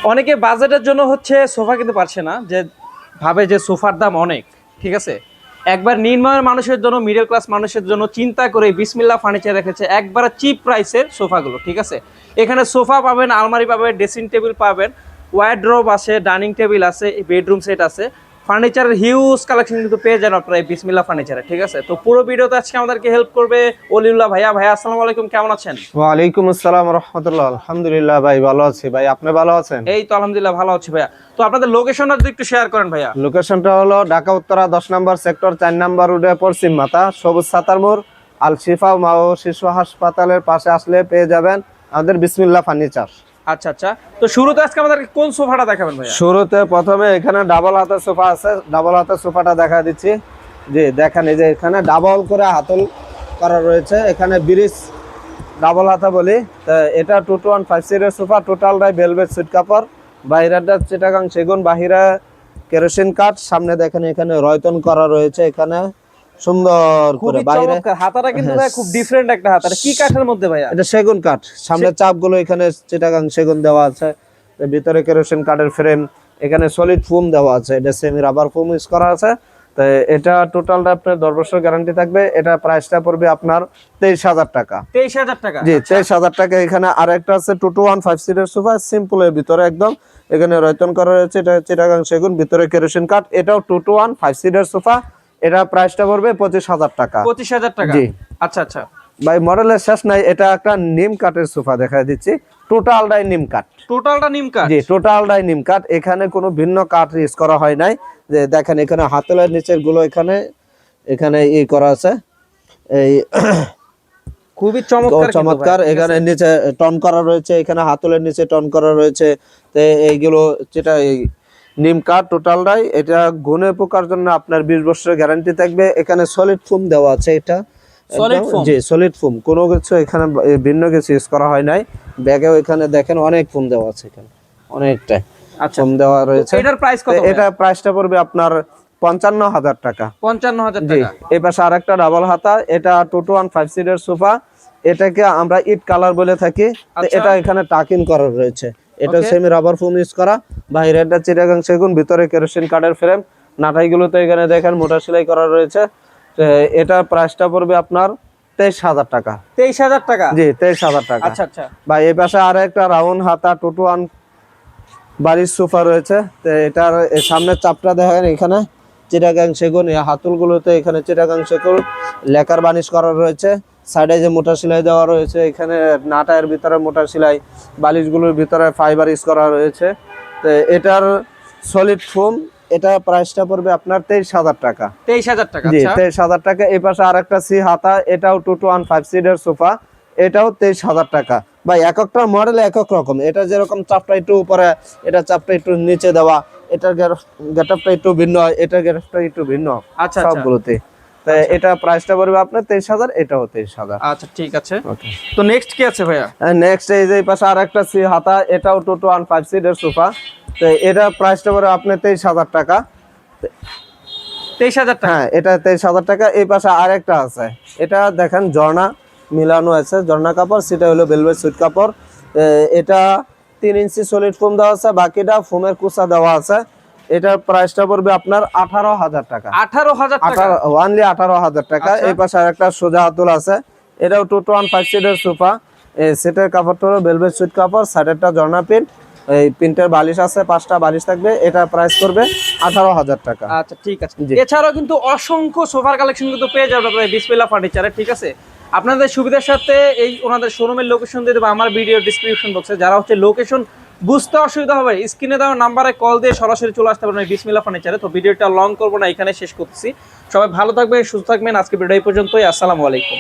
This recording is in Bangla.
অনেকে বাজেটের জন্য হচ্ছে সোফা কিনতে পারছে না, যে ভাবে যে সোফার দাম অনেক, ঠিক আছে। একবার নিম্নআয়ের মানুষের জন্য, মিডল ক্লাস মানুষের জন্য চিন্তা করে বিসমিল্লাহ ফার্নিচার রেখেছে একবার চিপ প্রাইসের সোফাগুলো, ঠিক আছে। এখানে সোফা পাবেন, আলমারি পাবেন, ড্রেসিং টেবিল পাবেন, ওয়ার্ড্রোব আছে, ডাইনিং টেবিল আছে, বেডরুম সেট আছে, ফার্নিচারের হিউজ কালেকশন কিন্তু পেয়ে যান আপনারা এই বিসমিল্লাহ ফার্নিচারে, ঠিক আছে। তো পুরো ভিডিওতে আজকে আমাদেরকে হেল্প করবে অলিউল্লাহ ভাইয়া। ভাইয়া আসসালামু আলাইকুম, কেমন আছেন? ওয়ালাইকুম আসসালাম রাহমাতুল্লাহ। আলহামদুলিল্লাহ ভাই, ভালো আছি ভাই, আপনি ভালো আছেন? এই তো আলহামদুলিল্লাহ ভালো আছি ভাইয়া। তো আপনাদের লোকেশনটা যদি একটু শেয়ার করেন ভাইয়া। লোকেশনটা হলো ঢাকা উত্তরা 10 নম্বর সেক্টর 4 নম্বর রোডে পশ্চিম মাথা সবুজ সাতার মোড়, আল শিফা মা ও শিশু হাসপাতালের পাশে আসলে পেয়ে যাবেন আমাদের বিসমিল্লাহ ফার্নিচার। আচ্ছা আচ্ছা, তো শুরুতে আজকে আমাদেরকে কোন সোফাটা দেখাবেন ভাইয়া? শুরুতে প্রথমে এখানে ডাবল হাতের সোফা আছে, ডাবল হাতের সোফাটা দেখা দিচ্ছি। জি দেখেন, এই যে এখানে ডাবল করে হাতল করা রয়েছে, এখানে ব্রিজ ডাবল হাতা বলি। তো এটা 2150 সিটের সোফা, টোটালটাই ভেলভেট সুইট কাপড়, বাইরেটা চিটাগাং সেগুন, বাহিরে কেরোসিন কাঠ, সামনে দেখেন এখানে রয়তন করা রয়েছে, এখানে সুন্দর করে বাইরে হাতাটা কিন্তু ভাই খুব ডিফারেন্ট একটা হাতা। কি কাঠের মধ্যে ভাইয়া? এটা সেগুন কাঠ, সামনে চাপগুলো এখানে চিটাগাং সেগুন দেওয়া আছে, ভিতরে কেরোসিন কাঠের ফ্রেম, এখানে সলিড ফোম দেওয়া আছে, এটা সেমি রাবার ফোম ইউজ করা আছে। তো এটা টোটালটা আপনার 10 বছর গ্যারান্টি থাকবে। এটা প্রাইসটা পড়বে আপনার 23,000 টাকা। 23,000 টাকা? জি 23,000 টাকা। এখানে আরেকটা আছে 2215 সিটের সোফা, সিম্পল এর ভিতরে একদম, এখানে রয়তন করা রয়েছে, এটা চিটাগাং সেগুন, ভিতরে কেরোসিন কাঠ, এটাও 2215 সিটের সোফা। এটা প্রাইসটা পড়বে 25,000 টাকা। 25,000 টাকা? জি আচ্ছা আচ্ছা ভাই, মডেলের শেষ নাই। এটা একটা নিম কাঠের সোফা দেখা দিচ্ছি, টোটালটাই নিম কাঠ। টোটালটা নিম কাঠ? জি টোটালটাই নিম কাঠ, এখানে কোনো ভিন্ন কাঠ ইউজ করা হয় নাই। যে দেখেন এখানে হাতলের নিচের গুলো এখানে এখানে ই করা আছে, এই খুবই চমৎকার চমৎকার। এখানে নিচে টন করা রয়েছে, এখানে হাতলের নিচে টন করা রয়েছে। তো এইগুলো যেটা এই নিম কাঠ টোটালটাই। এটা গুণে পোকার জন্য আপনার 20 বছরের গ্যারান্টি থাকবে। এখানে সলিড ফোম দেওয়া আছে, এটা সলিড ফোম? জি সলিড ফোম, কোনো কিছু এখানে ভিন্ন কিছু ইউজ করা হয় নাই। ব্যাগেও এখানে দেখেন অনেক ফোম দেওয়া আছে, এখানে অনেকটা ফোম দেওয়া রয়েছে। এটার প্রাইস কত? এটা প্রাইসটা পড়বে আপনার 55,000 টাকা। 55,000 জি। টাকা? এই পাশে আরেকটা ডাবল হাতা, এটা 2215 সিটের সোফা, এটাকে আমরা ইট কালার বলে থাকি। এটা এখানে টাকিং করা রয়েছে, এটা সেমি রাবার ফোম ইউজ করা, বাইরেটা চিটাগাং সেগুন, ভিতরে কেরোসিন কাঠের ফ্রেম, নাটাইগুলোতে এখানে দেখেন মোটা সেলাই করা রয়েছে। এটা প্রাইসটা পড়বে আপনার 23,000 টাকা। 23,000 টাকা? জি 23,000 টাকা। আচ্ছা আচ্ছা ভাই, এই পাশে আরেকটা রাউন্ড হাতা 21 বাড়ির সোফা রয়েছে। তো এটার সামনের চাপটা দেখেন, এখানে চিটাগাং সেগুন, এই হাতলগুলোতে এখানে চিটাগাং সেগুন লেকার বানিশ করা রয়েছে, সাইডে যে মোটা সেলাই দেওয়া রয়েছে, এখানে নাটায়ের ভিতরে মোটা সেলাই, বালিশগুলোর ভিতরে ফাইবার ইউজ করা রয়েছে। তো এটার সলিড ফোম, এটা প্রাইসটা পড়বে আপনার 23,000 টাকা। 23,000 টাকা? জি 23,000 টাকা। এই পাশে আরেকটা সি হাতা, এটাও 2215 সিটের সোফা, এটাও 23,000 টাকা। ভাই এক একটা মডেল এক এক রকম, এটা যেরকম চাপটা একটু উপরে, এটা চাপটা একটু নিচে দেওয়া, এটার গেটআপটা একটু ভিন্ন হয়, এটার গেটআপটা একটু ভিন্ন সবগুলোতে। তো এটা প্রাইসটা পড়বে আপনার 23,000, এটাও 23,000। আচ্ছা ঠিক আছে। তো নেক্সট কি আছে ভাইয়া? নেক্সট এই যে পাশে আরেকটা সি হাতা, এটাও 2215 সিটের সোফা। তো এটা প্রাইসটা পড়বে আপনার 23,000 টাকা। 23,000 টাকা? হ্যাঁ এটা 23,000 টাকা। এই পাশে আরেকটা আছে, এটা দেখেন ঝর্ণা মিলানো আছে, ঝর্ণা কাপড়, সেটা হলো ভেলভেট সুইট কাপড়। এটা 3 ইঞ্চি সলিড ফোম দেওয়া আছে, বাকিটা ফোমের কুচা দেওয়া আছে। এটার প্রাইসটা পড়বে আপনার 18,000 টাকা। 18,000 টাকা? অনলি 18,000 টাকা। এই পাশে আরেকটা সোজা হাতল আছে, এটাও 2215 সিটের সোফা, সেটের কাপড়টা হলো ভেলভেট সুইট কাপড়, সাইডেরটা ঝর্ণা প্রিন্ট, এই প্রিন্টের বালিশ আছে, 5টা বালিশ থাকবে। এটা প্রাইস করবে 18,000 টাকা। আচ্ছা ঠিক আছে। এছাড়াও কিন্তু অসংখ্য সোফার কালেকশন কিন্তু পেয়ে যাবেন আপনারা বিসমিল্লাহ ফার্নিচারে, ঠিক আছে। আপনাদের সুবিধার সাথে এই ওনাদের শোরুমের লোকেশন দিয়ে দেবো আমার ভিডিও ডিসক্রিপশন বক্সে। যারা হচ্ছে লোকেশন বুঝতে অসুবিধা হবে, স্ক্রিনে দেওয়া নাম্বারে কল দিয়ে সরাসরি চলে আসতে পারবেন বিসমিল্লাহ ফার্নিচারে। তো ভিডিওটা লং করবো না, এখানে শেষ করতেছি। সবাই ভালো থাকবেন, সুস্থ থাকবেন। আজকে ভিডিও এই পর্যন্তই। আসসালামু আলাইকুম।